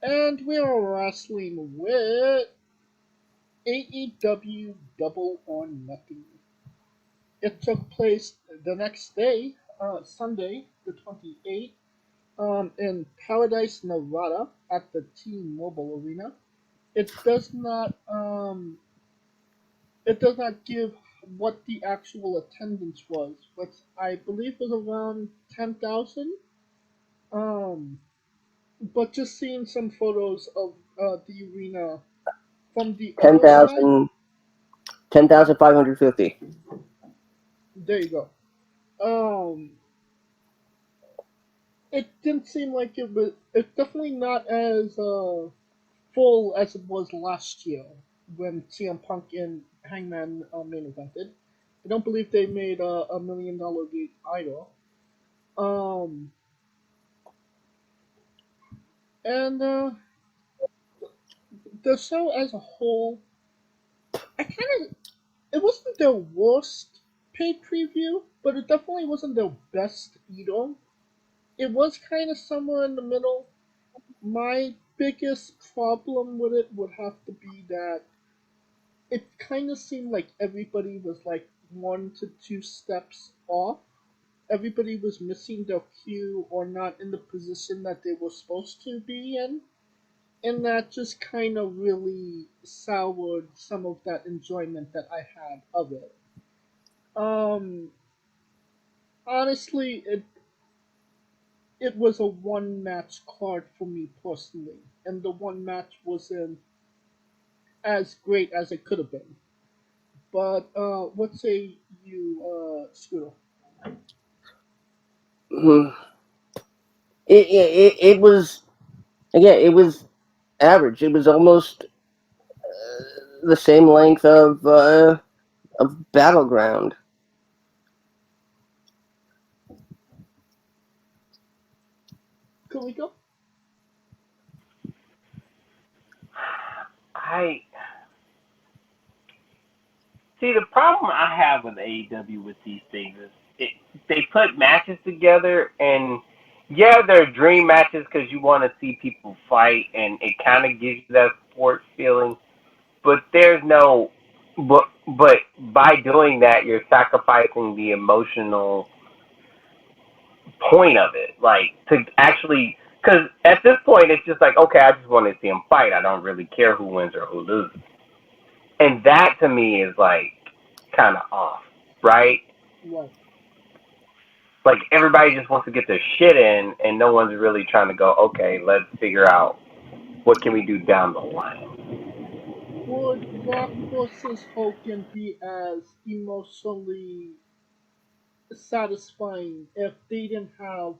And we are wrestling with AEW Double or Nothing. It took place the next day, Sunday, the 28th, in Paradise, Nevada, at the T-Mobile Arena. It does not, it does not give what the actual attendance was, but I believe was around 10,000. Um, but just seeing some photos of the arena from the other side. 10,000, 10,550. There you go. Um, it didn't seem like it was. It's definitely not as full as it was last year when CM Punk and Hangman main evented. I don't believe they made a $1 million gate either. Um, and the show as a whole, I kind of it wasn't their worst paid preview, but it definitely wasn't their best either. It was kind of somewhere in the middle. My biggest problem with it would have to be that it kind of seemed like everybody was like 1 to 2 steps off. Everybody was missing their cue or not in the position that they were supposed to be in. And that just kind of really soured some of that enjoyment that I had of it. Um, Honestly, it was a one match card for me personally, and the one match wasn't as great as it could have been. But what say you, Scooter? Mhm. It was, again, it was average. It was almost the same length of Battleground. Could we go? I see the problem I have with AEW with these things is they put matches together and yeah, they're dream matches because you want to see people fight and it kind of gives you that sports feeling. But there's no, but by doing that, you're sacrificing the emotional point of it. Like to actually, because at this point, it's just like, okay, I just want to see them fight. I don't really care who wins or who loses. And that to me is like kind of off, right? Right. Like everybody just wants to get their shit in, and no one's really trying to go, okay, let's figure out what can we do down the line. Would Rock versus Hogan be as emotionally satisfying if they didn't have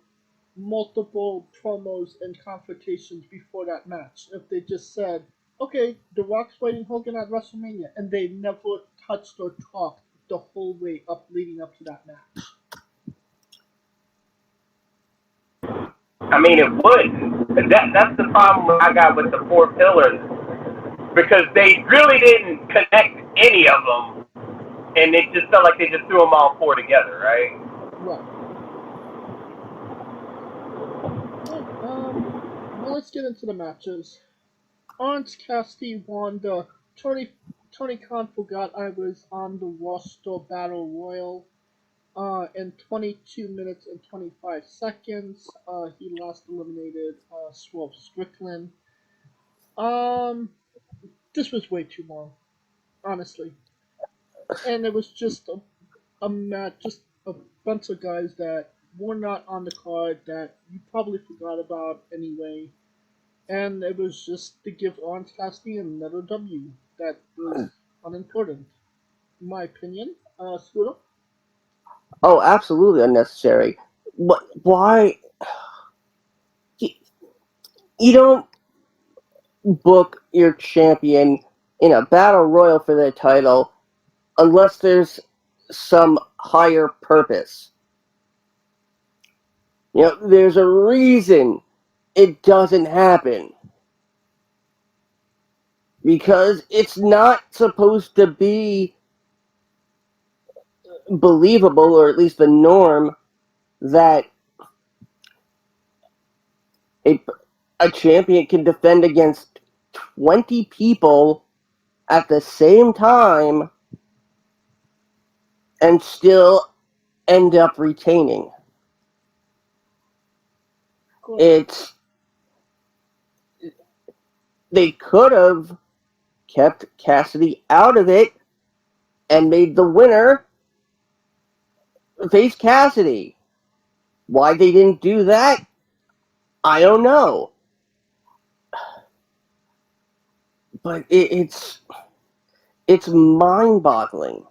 multiple promos and confrontations before that match? If they just said, okay, The Rock's fighting Hogan at WrestleMania, and they never touched or talked the whole way up leading up to that match? I mean, it would. That's the problem I got with the four pillars because they really didn't connect any of them, and it just felt like they just threw them all four together, right? Right. Right. Well, let's get into the matches. Orange Cassidy won the Tony Khan forgot I was on the roster battle royal. In 22 minutes and 25 seconds, he last eliminated Swerve Strickland. Um, this was way too long, honestly, and it was just a match, just a bunch of guys that were not on the card that you probably forgot about anyway, and it was just to give Orange Cassidy another W that was unimportant, in my opinion. Scooter? Oh, absolutely unnecessary. What? Why? You, you don't book your champion in a battle royal for the title unless there's some higher purpose. There's a reason it doesn't happen. Because it's not supposed to be believable, or at least the norm, that a a champion can defend against 20 people at the same time and still end up retaining. Correct. They could have kept Cassidy out of it and made the winner face Cassidy. Why they didn't do that, I don't know. But it's mind-boggling.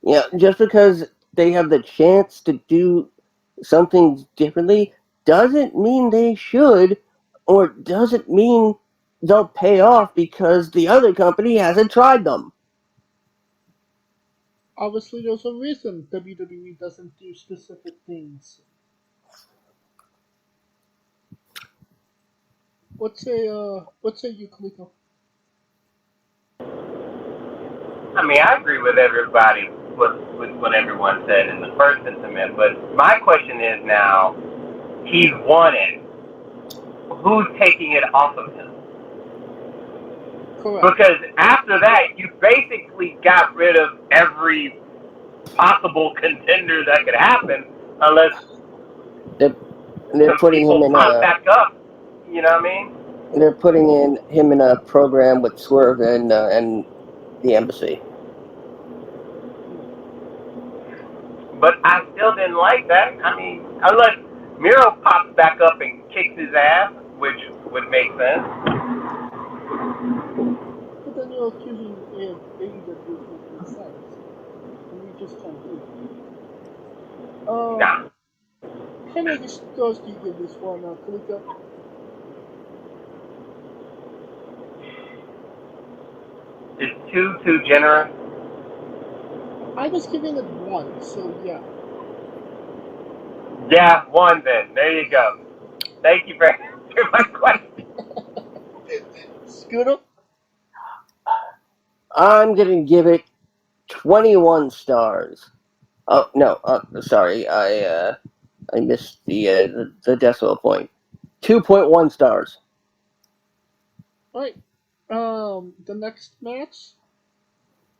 Yeah, just because they have the chance to do something differently doesn't mean they should, or doesn't mean they'll pay off because the other company hasn't tried them. Obviously, there's a reason WWE doesn't do specific things. What say you, Kaliko? I mean, I agree with everybody, with what everyone said in the first incident, but my question is now, he's won it. Who's taking it off of him? Correct. Because after that, you basically got rid of every possible contender that could happen, unless They're putting him people in pop a back up. You know what I mean? they're putting him in a program with Swerve and the Embassy. But I still didn't like that. I mean, unless Miro pops back up and kicks his ass, which would make sense. But then you're accusing AEW of making sense, and we just can't do that. Nah. How many stars do you give this one, Kaliko? Is two too generous? I was giving it 1, so yeah. Yeah, 1 then. There you go. Thank you for answering my question. Scooter? I'm gonna give it 21 stars. Oh no, sorry, I missed the decimal point. 2.1 stars. Alright. The next match,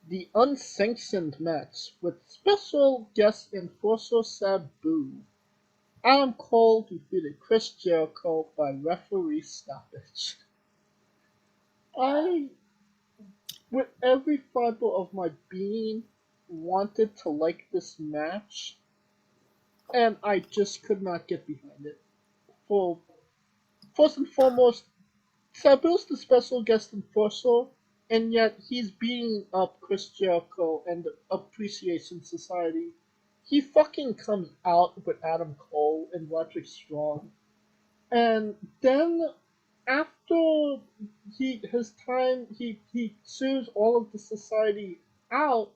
the unsanctioned match with special guest enforcer Sabu. Adam Cole defeated Chris Jericho by referee stoppage. I, with every fiber of my being, wanted to like this match, and I just could not get behind it. For first and foremost, Sabu's the special guest enforcer, and yet he's beating up Chris Jericho and the Appreciation Society. He fucking comes out with Adam Cole and Roderick Strong, and then after he sues all of the society out.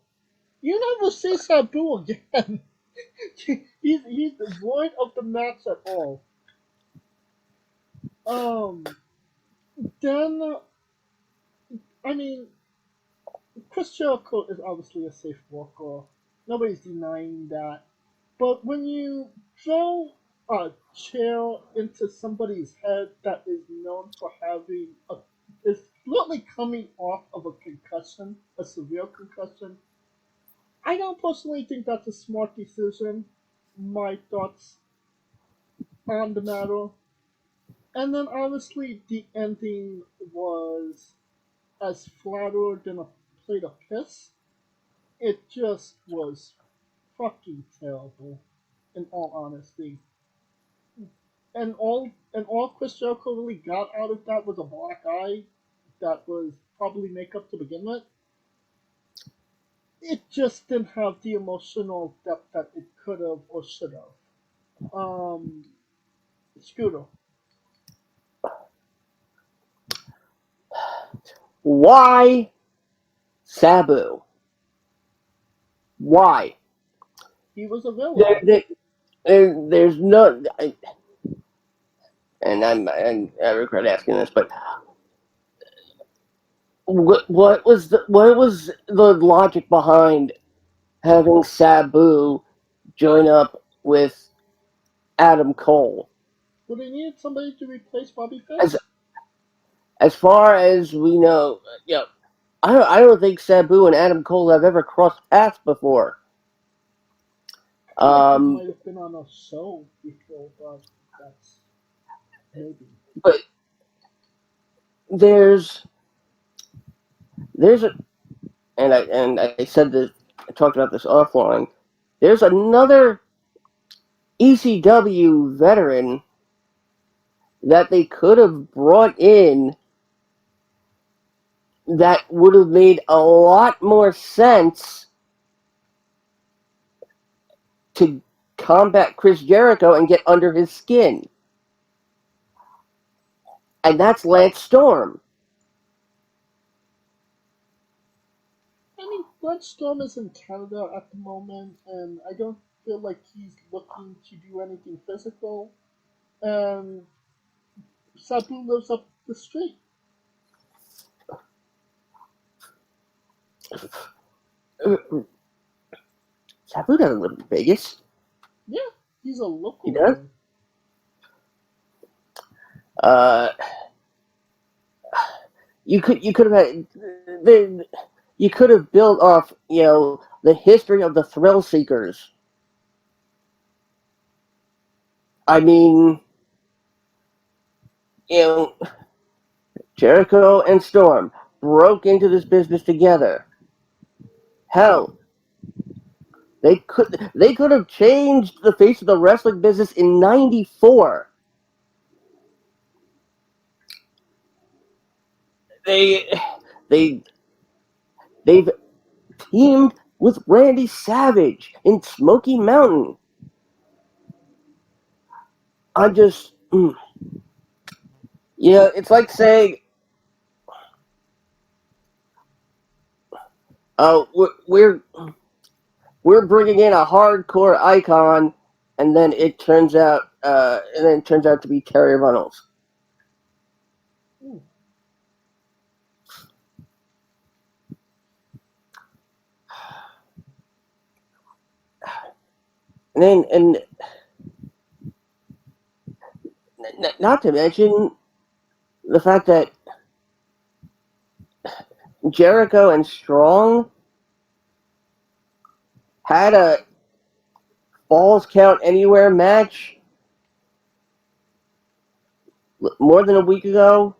You never see Sabu again. He's void of the match at all. Um, then I mean, Chris Jericho is obviously a safe worker. Nobody's denying that. But when you throw a chair into somebody's head that is known for having is literally coming off of a concussion, a severe concussion, I don't personally think that's a smart decision. My thoughts on the matter. And then obviously the ending was as flatter than a plate of piss. It just was fucking terrible, in all honesty. And all Chris Jericho really got out of that was a black eye that was probably makeup to begin with. It just didn't have the emotional depth that it could have or should have. Scooter. Why Sabu? Why? He was a villain. There's no, and I regret asking this, but what was the logic behind having Sabu join up with Adam Cole? Well, they needed somebody to replace Bobby Fish. As far as we know, I don't think Sabu and Adam Cole have ever crossed paths before. I feel like they might have been on a show before, but that's maybe. But there's a, and I said this, I talked about this offline. There's another ECW veteran that they could have brought in that would have made a lot more sense to combat Chris Jericho and get under his skin. And that's Lance Storm. I mean, Lance Storm is in Canada at the moment, and I don't feel like he's looking to do anything physical. And Sabu lives up the street. Sabu doesn't live in Vegas. Yeah, he's a local. He does? You could have had you could have built off the history of the Thrill Seekers. I mean, Jericho and Storm broke into this business together. Hell, they could have changed the face of the wrestling business in '94. They've teamed with Randy Savage in Smoky Mountain. I just, it's like saying, "Oh, we're bringing in a hardcore icon," and then it turns out to be Terry Runnels. And not to mention the fact that Jericho and Strong had a Falls Count Anywhere match more than a week ago.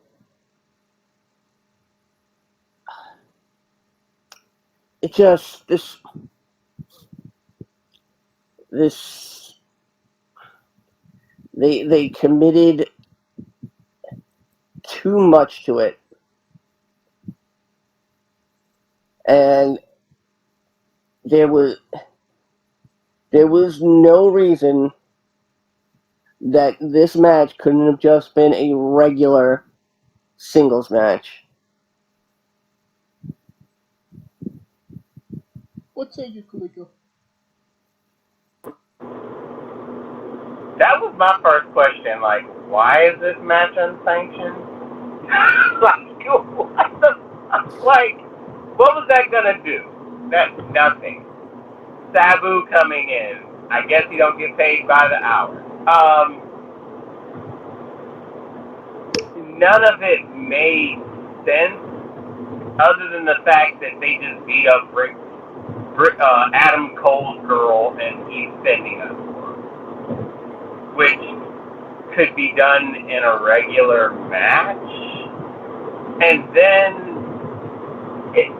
It just this they committed too much to it, and there was no reason that this match couldn't have just been a regular singles match. What say you, Kaliko? That was my first question. Like, why is this match unsanctioned? What was that gonna do? That's nothing. Sabu coming in. I guess he don't get paid by the hour. None of it made sense, other than the fact that they just beat up Adam Cole's girl and he's sending us, which could be done in a regular match. And then,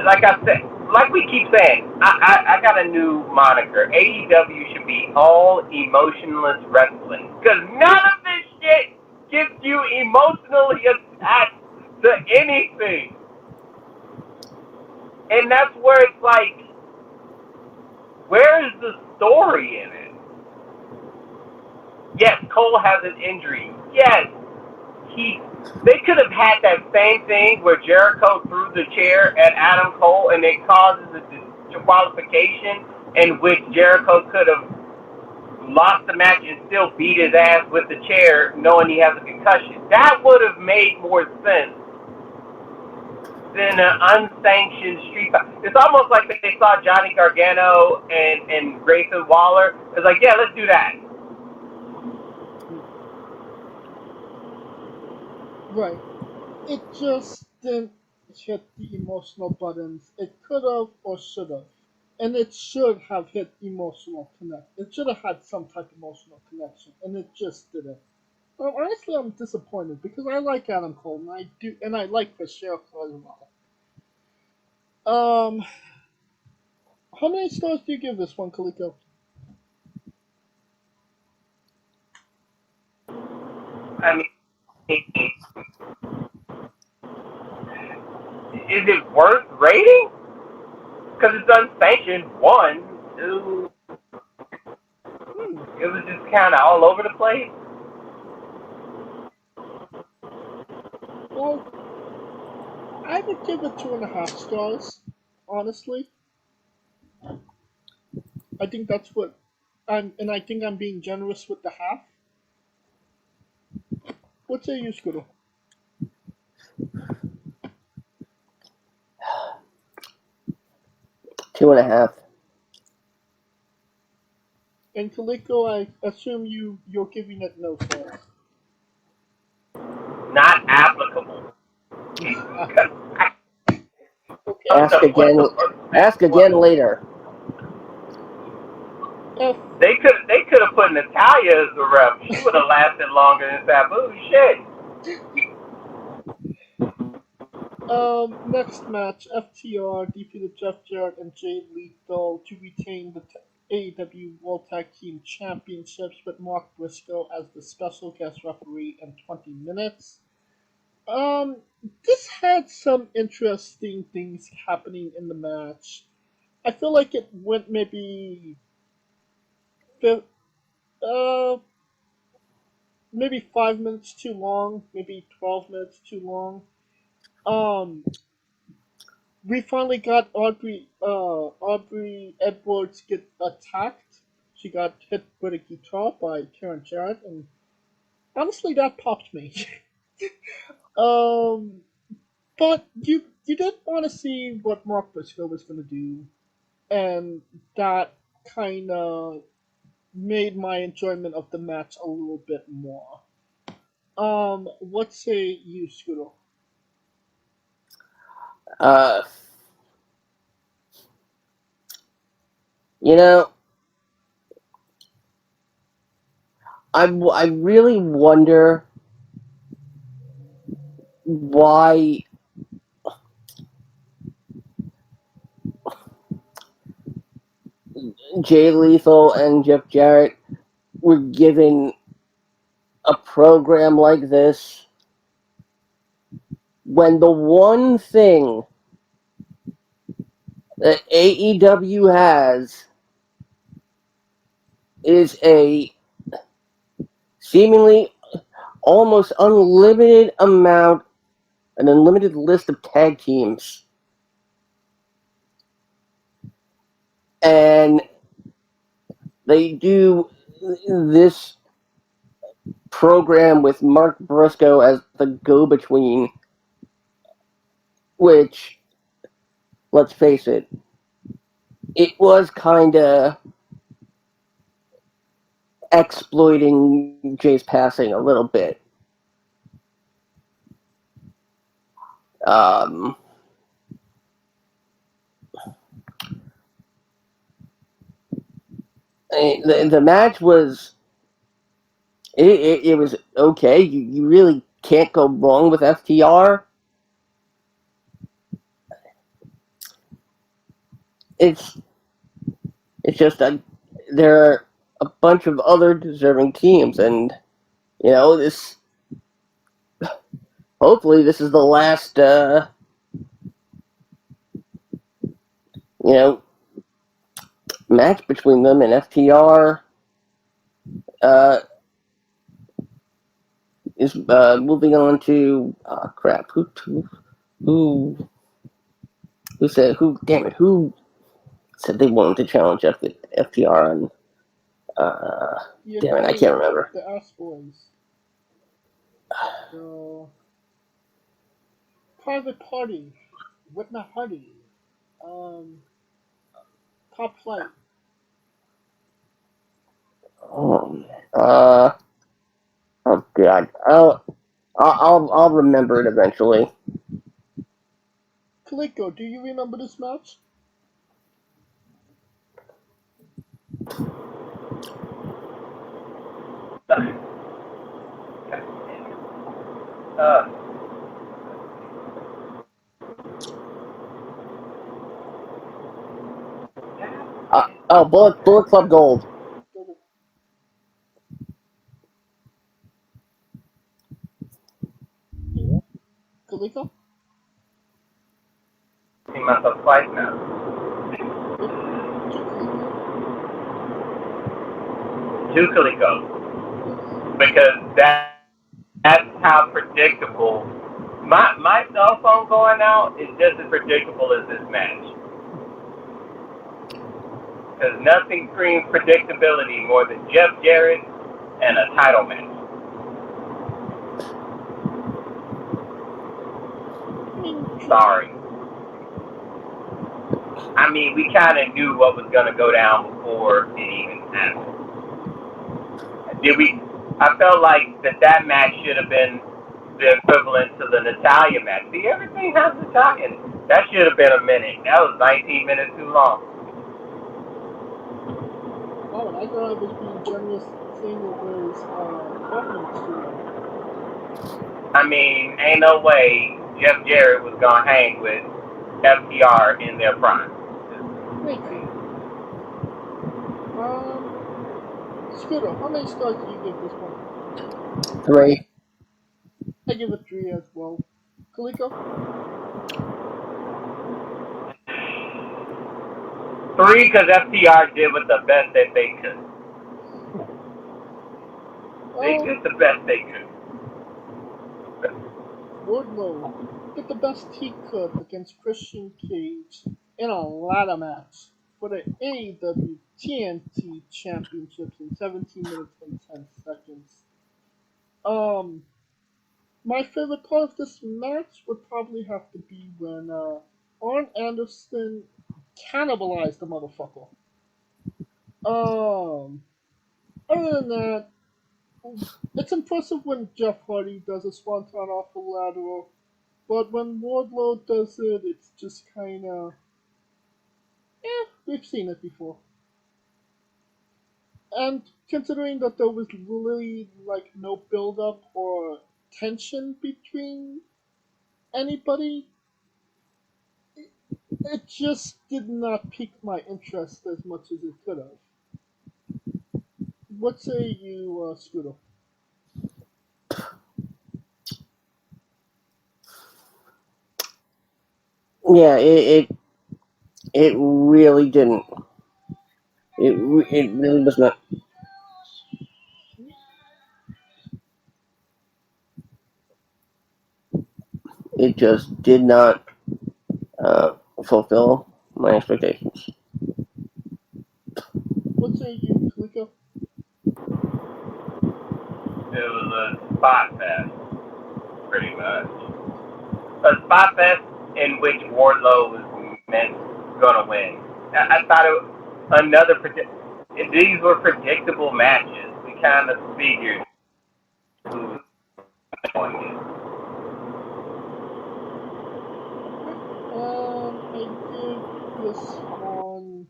like I said, like we keep saying, I got a new moniker. AEW should be all emotionless wrestling, because none of this shit gets you emotionally attached to anything. And that's where it's like, where is the story in it? Yes, Cole has an injury. Yes, they could have had that same thing where Jericho threw the chair at Adam Cole and it causes a disqualification, in which Jericho could have lost the match and still beat his ass with the chair knowing he has a concussion. That would have made more sense than an unsanctioned street fight. It's almost like they saw Johnny Gargano and Grayson Waller. It's like, yeah, let's do that. Right. It just didn't hit the emotional buttons it could have or should have. And it should have hit emotional connect. It should have had some type of emotional connection, and it just didn't. Honestly, I'm disappointed because I like Adam Cole, and I like Chris Jericho as well. Um, how many stars do you give this one, Kaliko? I mean, is it worth rating? Because it's unsanctioned. One, two. Hmm. It was just kind of all over the place. Well, I would give it 2.5 stars. Honestly, I think that's what and I think I'm being generous with the half. What say you, Scooter? 2.5. And Kaliko, I assume you're giving it no stars. Not applicable. Okay. Ask What again. the fuck Ask that again was? later. F. They could have put Natalia as the ref. She would have lasted longer than Sabu. Shit. Next match, FTR defeated Jeff Jarrett and Jay Lethal to retain the AEW World Tag Team Championships with Mark Briscoe as the special guest referee in 20 minutes. Um, this had some interesting things happening in the match. I feel like it went uh, maybe 5 minutes too long, maybe 12 minutes too long. Um, we finally got Aubrey Edwards get attacked. She got hit with a guitar by Karen Jarrett, and honestly, that popped me. um, but you did want to see what Mark Briscoe was gonna do, and that kind of made my enjoyment of the match a little bit more. What say you, Scooter? Uh, you know, I really wonder why Jay Lethal and Jeff Jarrett were given a program like this when the one thing that AEW has is a seemingly almost an unlimited list of tag teams. And they do this program with Mark Briscoe as the go-between, which, let's face it, it was kind of exploiting Jay's passing a little bit. Um, the match was it was okay. You really can't go wrong with FTR. It's it's just there are a bunch of other deserving teams, and this. Hopefully, this is the last you know match between them, and FTR uh, is moving on to crap. Who who said who? Damn it! Who said they wanted to challenge FTR on? You're Damn it! I talking can't about remember. the Ass Boys, the Private Party, Whitney Hardy, um, Top Flight. Oh, uh, oh God. Oh, I'll remember it eventually. Kaliko, do you remember this match? Uh, Bullet Club Gold. Kaliko? see myself twice now. To Kaliko? Two Kaliko. Yes. Because that's how predictable. My cell phone going out is just as predictable as this match. Because nothing screams predictability more than Jeff Jarrett and a title match. Sorry. I mean, we kind of knew what was going to go down before it even happened. I felt like that match should have been the equivalent to the Natalia match. See, everything has Italian. That should have been a minute. That was 19 minutes too long. Oh, and I thought I was being generous saying it was 12 minutes too long. I mean, ain't no way Jeff Jarrett was going to hang with FTR in their prime. Thank you. Scooter, how many stars do you give this one? 3. I give it 3 as well. Kaliko? 3 because FTR did what the best that they could. They did the best they could. Wardlow did the best he could against Christian Cage in a ladder match for the AEW TNT Championships in 17 minutes and 10 seconds. My favorite part of this match would probably have to be when Arn Anderson cannibalized the motherfucker. Um, Other than that, it's impressive when Jeff Hardy does a swanton off a lateral, but when Wardlow does it, it's just kind of, we've seen it before. And considering that there was really like no build up or tension between anybody, it just did not pique my interest as much as it could have. What say you, Scooter? Yeah, it really didn't. It really was not. It just did not fulfill my expectations. What say you, Kaliko? It was a spot fest, pretty much. A spot fest in which Wardlow was meant gonna win. I thought it was another these were predictable matches. We kind of figured who was going in. I give this one.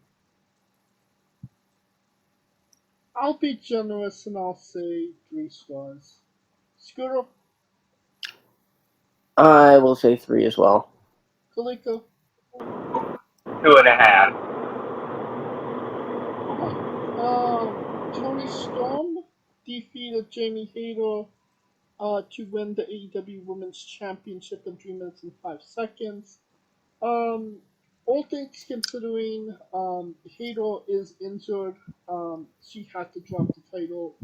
I'll be generous and I'll say 3 stars. Scooter, I will say 3 as well. Kaliko, 2.5. okay. Tony Storm defeated Jamie Hayter to win the AEW Women's Championship in 3 minutes and 5 seconds. Um, all things considering, Hayter is injured. She had to drop the title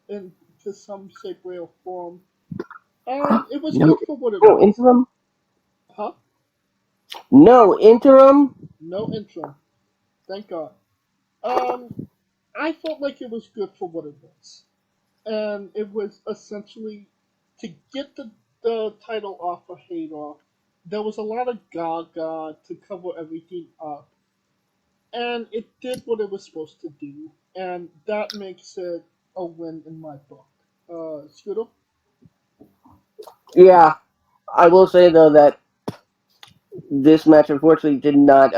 into some shape, way, or form. It was No, good for what it no was. interim. Huh? No interim. No interim. Thank God. Um, I felt like it was good for what it was. And it was essentially to get the title off of Hayter. There was a lot of gaga to cover everything up. And it did what it was supposed to do. And that makes it a win in my book. Scooter? Yeah, I will say though that this match unfortunately did not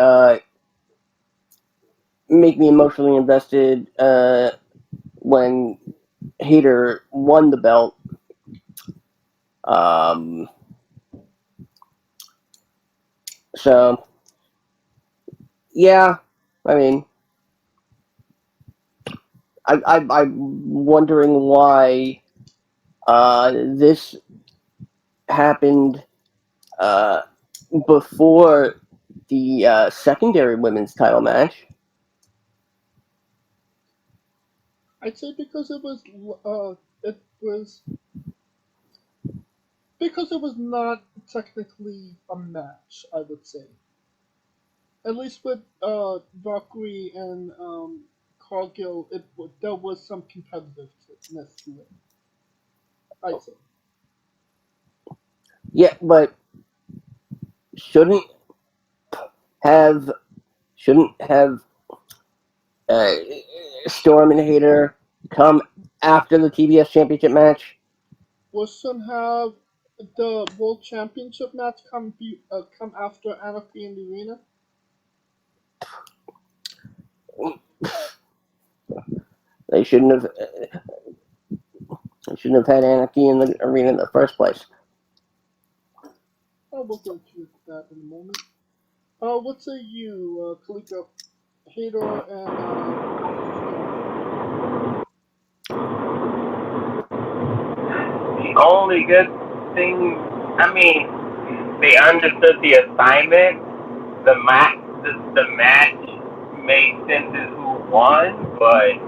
make me emotionally invested when Hayter won the belt. Um, so yeah, I mean, I'm wondering why this happened uh, before the secondary women's title match. I'd say because it was because it was not technically a match. I would say, at least with Valkyrie and Cargill, there was some competitiveness to it. I'd say. Yeah, but shouldn't have shouldn't have uh, Storm and Hayter come after the TBS Championship match? Will soon have the World Championship match come after Anarchy in the Arena. They shouldn't have. They shouldn't have had Anarchy in the arena in the first place. Oh, we'll go to that in a moment. What say you, Kaliko, Hader, and Storm? The only good thing, I mean, they understood the assignment. The match made sense as who won, but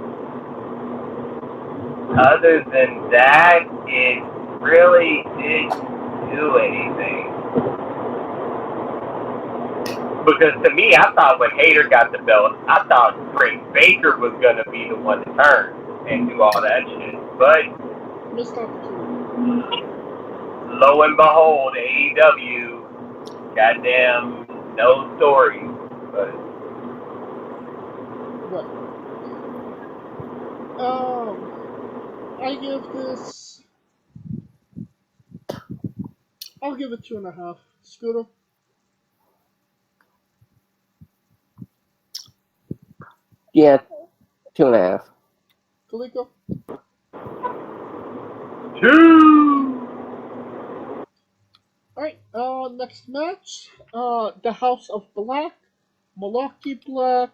other than that, it really didn't do anything. Because to me, I thought when Hayter got the belt, I thought Britt Baker was gonna be the one to turn and do all that shit. But Missed opportunity. lo and behold, AEW, goddamn, no story. But Right. I give this. I'll give it 2.5. Scooter, Yeah, 2.5. Kaliko. 2. Alright, next match. The House of Black, Milwaukee Black,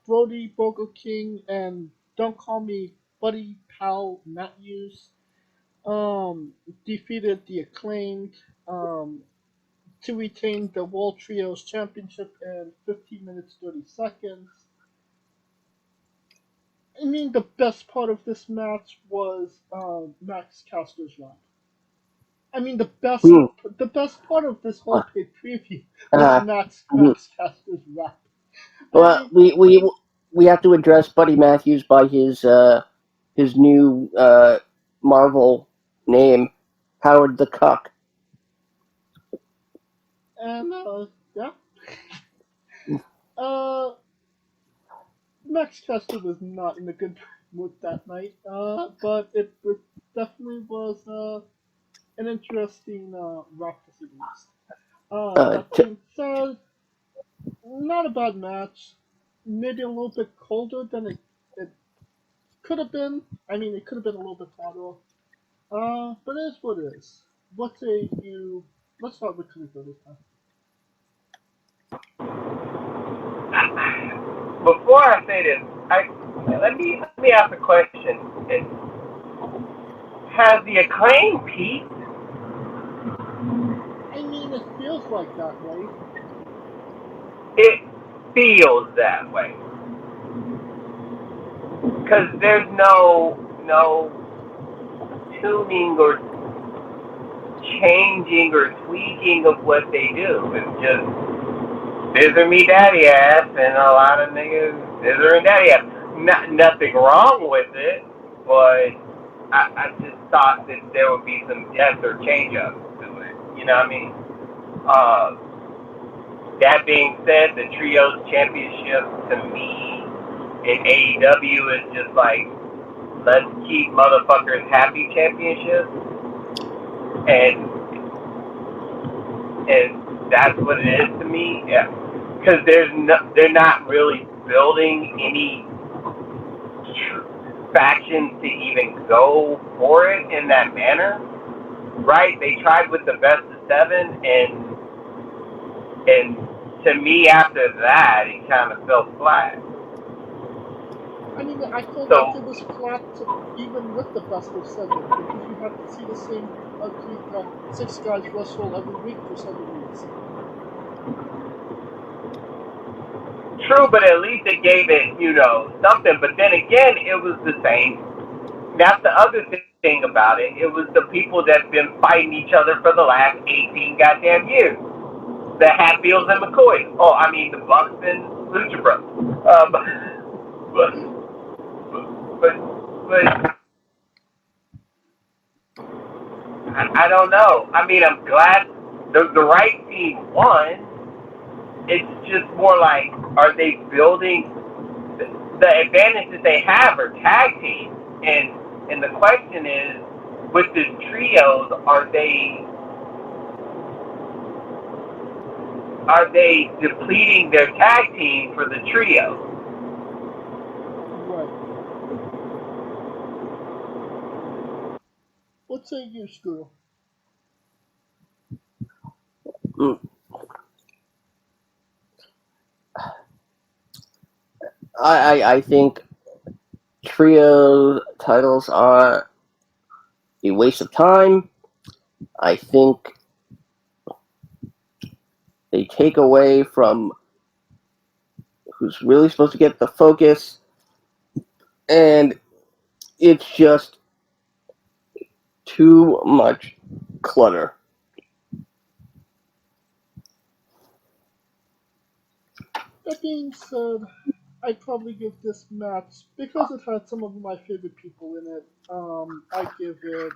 Brody, Burger King, and Don't Call Me Buddy Pal Matthews, defeated the Acclaimed, to retain the World Trios Championship in 15 minutes 30 seconds. I mean, the best part of this match was Max Caster's run. I mean, Hmm. the best part of this whole pay preview was Uh, mhm. Max Caster's rap. I Well, mean, we have to address Buddy Matthews by his new Marvel name, Howard the Cuck. and yeah, uh, Max Caster was not in a good mood that night. But it definitely was an interesting rap to say the least. Uh, That t- being said, not a bad match. Maybe a little bit colder than it could have been. I mean, it could have been a little bit hotter. But it is what it is. What say you? Let's start with Kaliko this time. Before I say this, let me ask a question. Has the Acclaim peaked? I mean, it feels like that way. It feels that way because there's no tuning or changing or tweaking of what they do. It's just scissor me daddy ass and a lot of niggas scissor and daddy ass. Nothing wrong with it, but I just thought that there would be some depth or change up to it. You know what I mean? That being said, the Trios Championship to me in AEW is just like, let's keep motherfuckers happy championship. and that's what it is to me. Yeah, because they're not really building any factions to even go for it in that manner, right? They tried with the best of 7, and to me after that it kind of fell flat. I mean, I felt So like it was flat even with the best of 7 because you have to see the same ugly 6 guys wrestle every week for 7 weeks. true, but at least it gave it, something. But then again, it was the same. That's the other thing about it. It was the people that's been fighting each other for the last 18 goddamn years. The Hatfields and McCoys. Oh, I mean the Bucks and Lucha Bros. But I don't know. I mean, I'm glad the right team won. It's just more like, are they building the advantage that they have are tag teams, and the question is, with the trios, are they depleting their tag team for the trio? Right. What say you, Screw? I think trio titles are a waste of time. I think they take away from who's really supposed to get the focus, and it's just too much clutter. That being said, I'd probably give this match, because it had some of my favorite people in it, I give it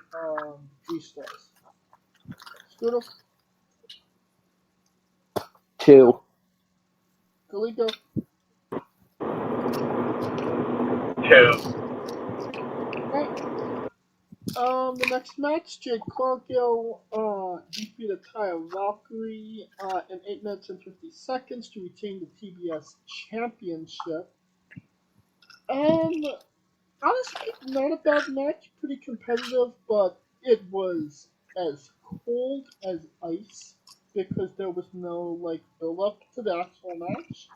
3 stars. Scooter? 2. Kaliko? 2. Alright. The next match, Jade Cargill defeated Taya Valkyrie in 8 minutes and 50 seconds to retain the TBS Championship. Honestly, not a bad match, pretty competitive, but it was as cold as ice because there was no build up to the actual match.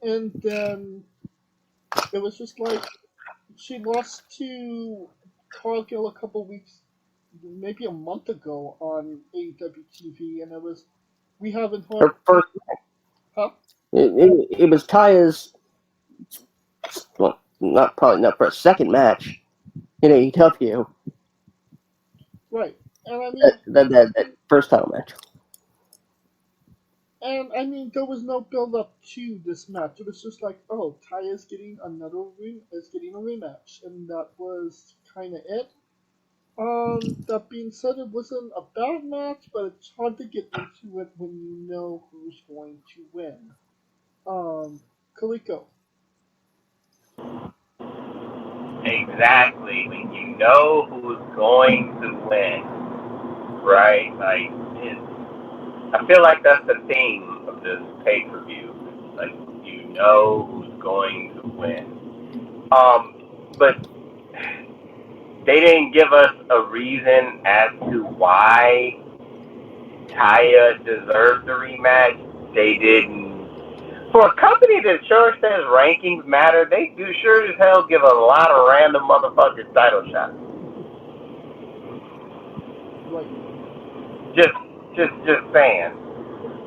And then it was just she lost to Cargill a couple weeks, maybe a month ago on AEW TV, and we haven't heard. Her first, Huh? it was Taya's, well, not for a second match in AEW. Right, and I mean That first title match. And I mean, there was no build up to this match. It was just like, oh, Taya's getting a rematch, and that was kind of it. That being said, it wasn't a bad match, but it's hard to get into it when you know who's going to win. Kaliko. Exactly. When you know who's going to win, right? Like, I feel like that's the theme of this pay-per-view. Like, you know who's going to win. But they didn't give us a reason as to why Taya deserved the rematch. They didn't. For a company that sure says rankings matter, they do sure as hell give a lot of random motherfuckers title shots. Right. Just saying.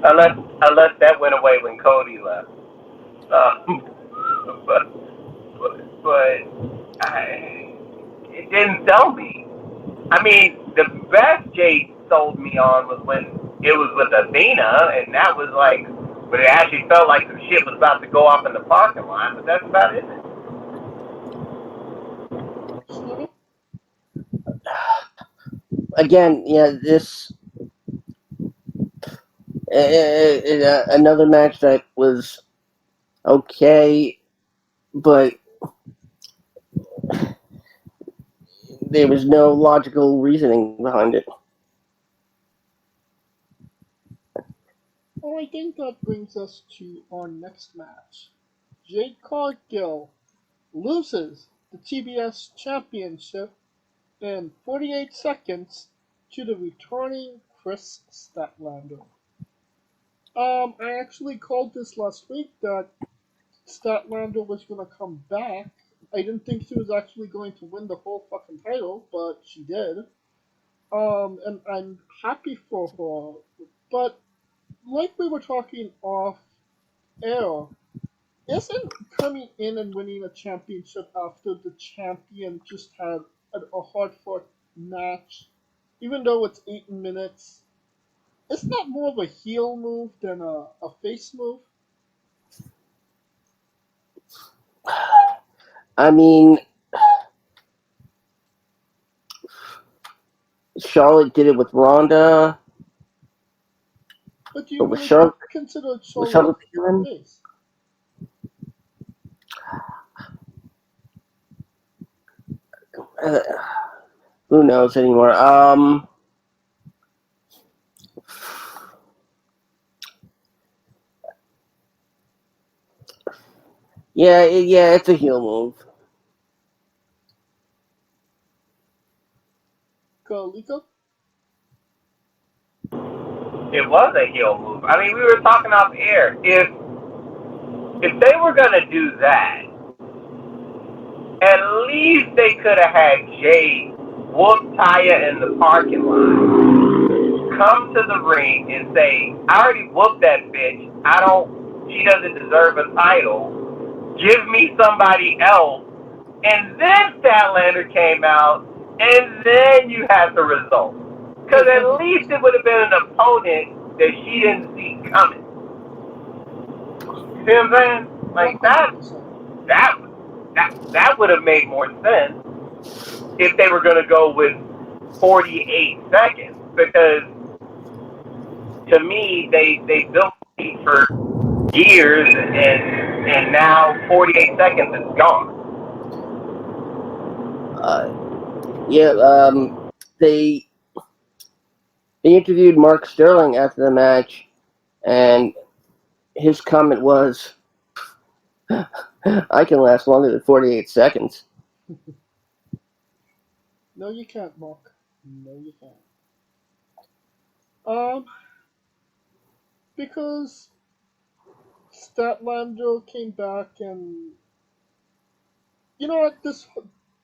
Unless that went away when Cody left. But it didn't sell me. I mean, the best Jade sold me on was when it was with Athena, and that was like, but it actually felt like some shit was about to go off in the parking lot. But that's about it. Again, yeah, this another match that was okay, but there was no logical reasoning behind it. Well, I think that brings us to our next match. Jade Cargill loses the TBS Championship in 48 seconds to the returning Chris Statlander. I actually called this last week that Statlander was going to come back. I didn't think she was actually going to win the whole fucking title, but she did. And I'm happy for her. But like we were talking off air, isn't coming in and winning a championship after the champion just had a hard fought match, even though it's 8 minutes, isn't that more of a heel move than a face move? I mean, Charlotte did it with Ronda, But do you but was really Charlotte consider was Charlotte Charlotte the face? villain? Who knows anymore? Yeah, it's a heel move. Carlito? It was a heel move. I mean, we were talking off air. If they were gonna do that, at least they could have had Jay whoop Taya in the parking lot, come to the ring and say, "I already whooped that bitch. She doesn't deserve a title. Give me somebody else." And then Statlander came out, and then you had the result. Because at least it would have been an opponent that she didn't see coming. See what I'm saying? Like that 100%. that would have made more sense if they were going to go with 48 seconds. Because to me, they built it for years, and now 48 seconds is gone. They interviewed Mark Sterling after the match, and his comment was, "I can last longer than 48 seconds." No, you can't, Mark. No, you can't. Um, because Statlander came back and you know what?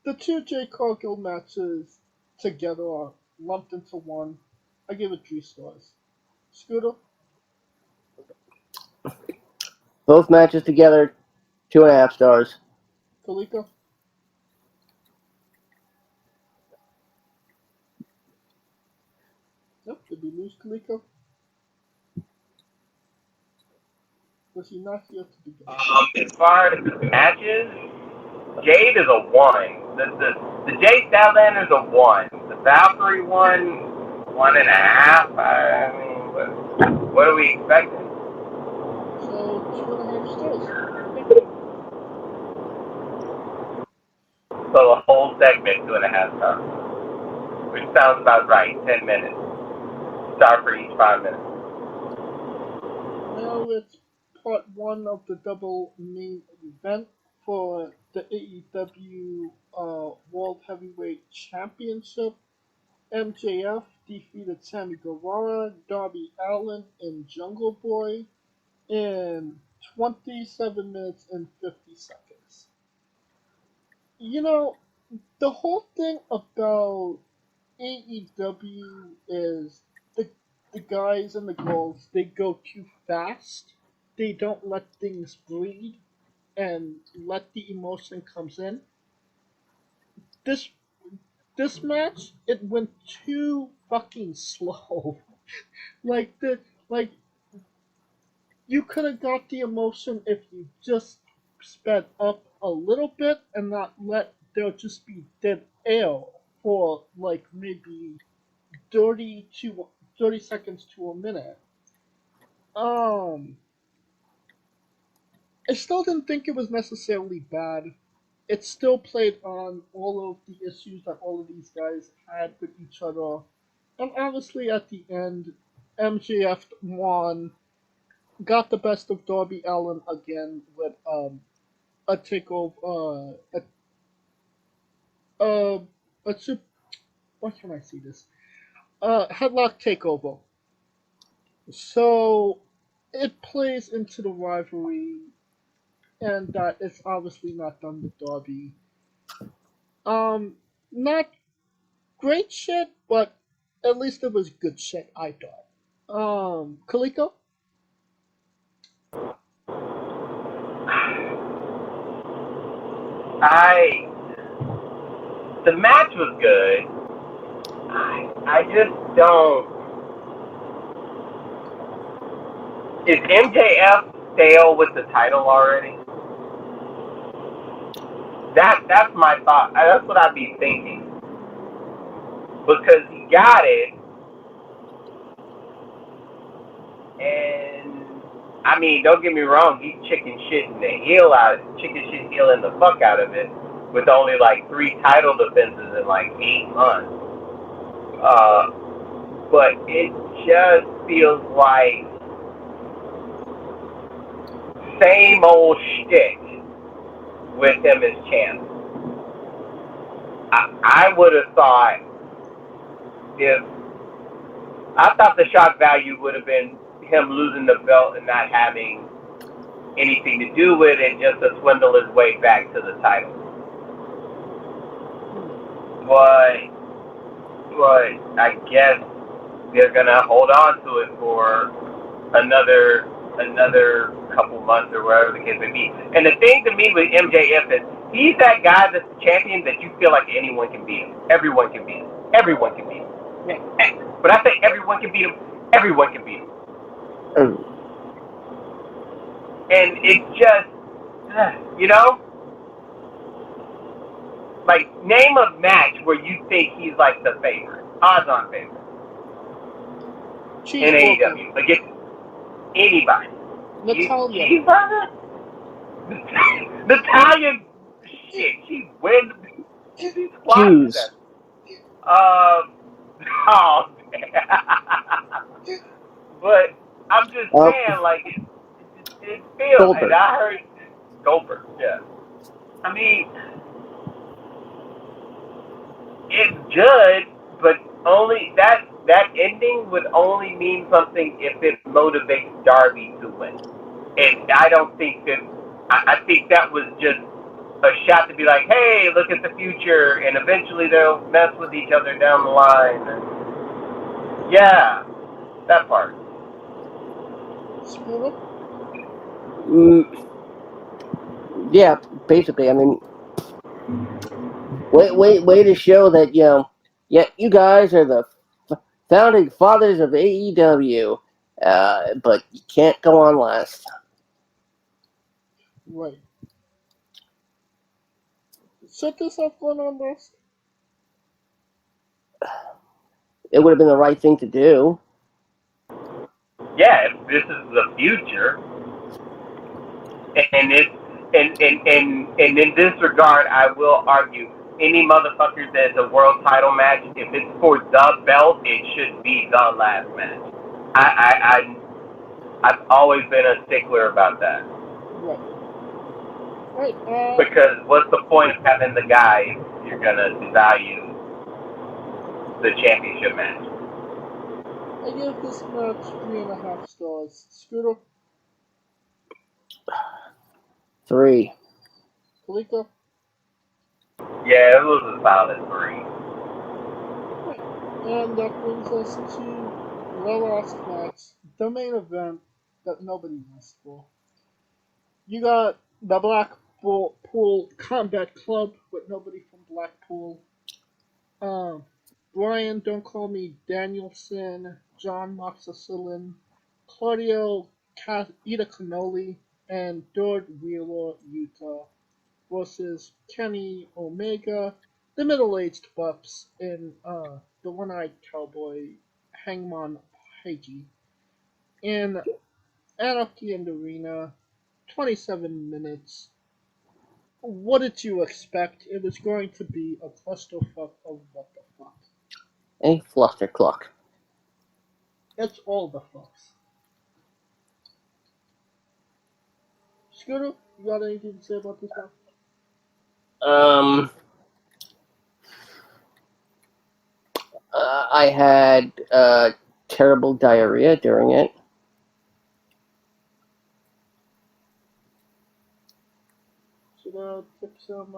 The two J Cargill matches together are lumped into one. I give it 3 stars. Scooter, Both matches together, 2.5 stars. Kalika. Nope. Did we lose Kalika? Was he not here to begin? As far as the matches, Jade is a 1. The Jade Statlander is a 1. The Valkyrie one, 1.5. I mean, what are we expecting? So 2.5 stars. So a whole segment, 2.5 stars, which sounds about right. 10 minutes. Star for each 5 minutes. Now it's part one of the double main event for the AEW World Heavyweight Championship. MJF defeated Sammy Guevara, Darby Allin, and Jungle Boy in 27 minutes and 50 seconds. You know, the whole thing about AEW is the guys and the girls, they go too fast. They don't let things breathe and let the emotion comes in. This this match, it went too fucking slow. like the like you could have got the emotion if you just sped up a little bit and not let there just be dead air for like maybe 30 seconds to a minute. Um, I still didn't think it was necessarily bad. it still played on all of the issues that all of these guys had with each other. And obviously, at the end, MJF won, got the best of Darby Allin again with a takeover, uh, a sup- what can I see this? Headlock takeover. So it plays into the rivalry, and that it's obviously not done with Darby. Not great shit, but at least it was good shit, I thought. Kaliko? I the match was good. I just don't. Is MJF stale with the title already? That's my thought. That's what I'd be thinking because he got it, and I mean, don't get me wrong, he's chicken shitting the fuck out of it with only like 3 title defenses in like 8 months. Uh, but it just feels like same old shtick with him as champ. I would have thought if I thought the shock value would have been him losing the belt and not having anything to do with it, just to swindle his way back to the title. But I guess they're gonna hold on to it for another couple months or whatever the case may be. And the thing to me with MJF is he's that guy that's the champion that you feel like anyone can beat him. Everyone can beat him. Everyone can beat him. But I say everyone can beat him. Everyone can beat him. And it just, like name a match where you think he's like the favorite, odds-on favorite in AEW against anybody. Natalia. Cheeseburger? Natalia, shit, she wins. She's squashes that. Oh, but I'm just saying, like, it feels, Goldberg. and I heard Goldberg, yeah. I mean, it's good, but only that ending would only mean something if it motivates Darby to win. And I don't think that. I think that was just a shot to be like, hey, look at the future, and eventually they'll mess with each other down the line. And yeah, that part. Yeah, basically. I mean, way to show that yeah, you guys are the founding fathers of AEW, but you can't go on last. Right. Set this up going on last. It would have been the right thing to do. Yeah, if this is the future, and it, and in this regard, I will argue any motherfucker that's a world title match, if it's for the belt, it should be the last match. I've always been a stickler about that. Right. Because what's the point of having the guy if you're gonna devalue the championship match? I give this match 3.5 stars. Scooter? 3. Kalika? Yeah, it was a solid 3. Right. And that brings us to the last match, the main event that nobody asked for. You got the Blackpool Combat Club with nobody from Blackpool. Brian, don't call me Danielson, John Moxicillin, Claudio Ida Canoli, and Dord Wheeler Utah versus Kenny Omega, the middle-aged buffs, and the one-eyed cowboy Hangman Page in Anarchy in the Arena, 27 minutes. What did you expect? It was going to be a clusterfuck of what the fuck. A flustercluck. It's all the fucks. Scooter, you got anything to say about this one? I had terrible diarrhea during it. Should take some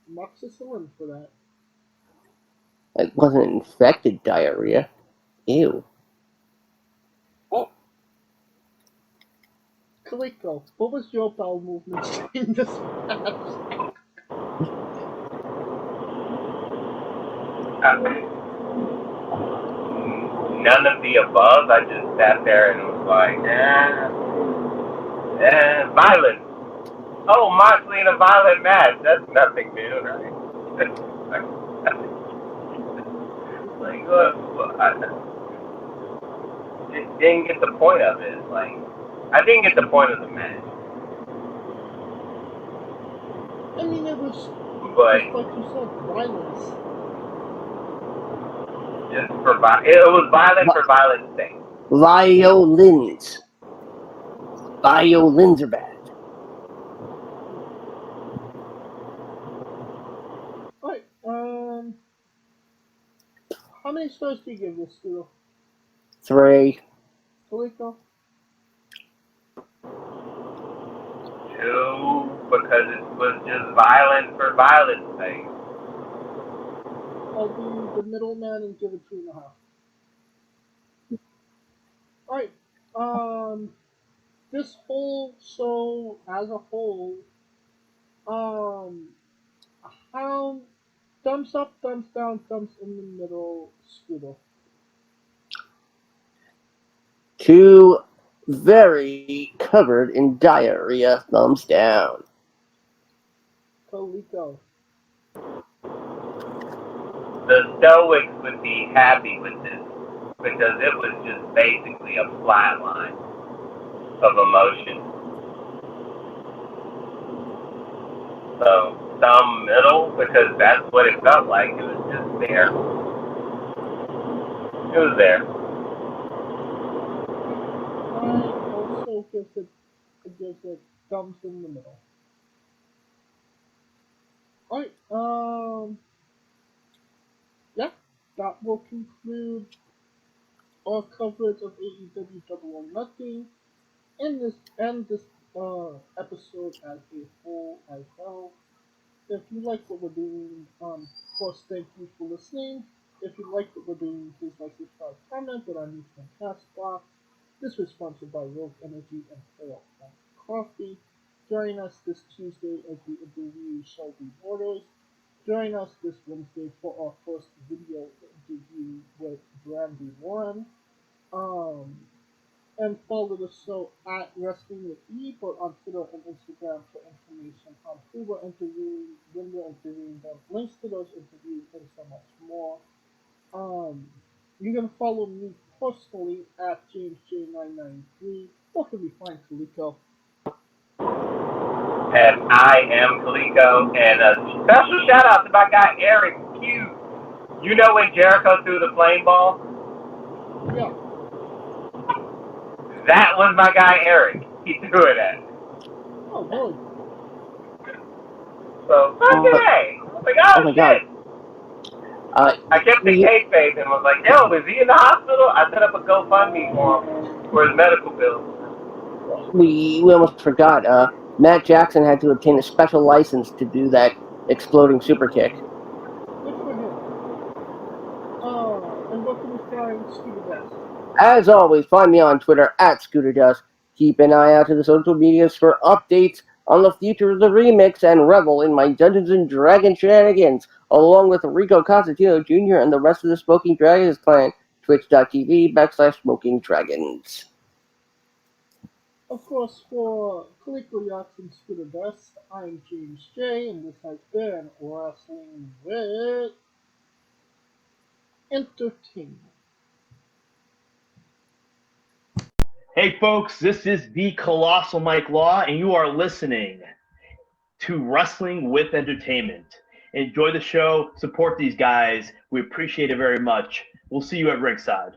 amoxicillin for that. It wasn't infected diarrhea. Ew. Kaliko, what was your bowel movements during this match? None of the above. I just sat there and was like, violence. Oh, Moxley in a violent match. That's nothing new, right? Like, what? I didn't get the point of it. Like, I didn't get the point of the match. I mean, it was But just like you said, violence. Just for it was violent for violence sake. Violins. Violins are bad. Alright, how many stars do you give this, Scooter? 3. Kaliko? 2, because it was just violent for violence sake. I'll be the middleman and give it 2.5. Alright, this whole show as a whole, how thumbs up, thumbs down, thumbs in the middle, Scooter. 2 very covered in diarrhea. Thumbs down. Kaliko. The Stoics would be happy with this because it was just basically a flat line of emotion. So some middle because that's what it felt like. It was just there. It was there. I also gives it thumbs in the middle. Alright, yeah, that will conclude our coverage of AEW Double or Nothing and this episode as a whole as well. If you like what we're doing, of course, thank you for listening. If you like what we're doing, please like, subscribe, comment on our new podcast box. This was sponsored by Rogue Energy and Playoff Coffee. Join us this Tuesday as we interview Shelby Waters. Join us this Wednesday for our first video interview with Brandy Warren. And follow the show at Wrestling with E, but on Twitter and Instagram for information on who we're interviewing, when we're interviewing them, links to those interviews, and so much more. You can follow me personally at JamesJ993. Where can we find Kaliko? And I am Kaliko, and a special shout out to my guy Eric Q. You know when Jericho threw the flame ball? Yeah. That was my guy Eric. He threw it at. Oh, really? So, okay. I was like, oh my shit. God. I kept the kayfabe and was like, yo, is he in the hospital? I set up a GoFundMe for him for his medical bills. We almost forgot. Matt Jackson had to obtain a special license to do that exploding super kick. Good for him. And where can we find Scooter Dust? As always, find me on Twitter at ScooterDust. Keep an eye out to the social medias for updates on the future of the remix and revel in my Dungeons and Dragons shenanigans, along with Rico Constantino Jr. and the rest of the Smoking Dragons clan. Twitch.tv/Smoking Dragons. Of course, for Kaliko Yachts and Scooter Dust, I'm James J, and this has been Wrestling with Entertainment. Hey, folks, this is the Colossal Mike Law, and you are listening to Wrestling with Entertainment. Enjoy the show. Support these guys. We appreciate it very much. We'll see you at ringside.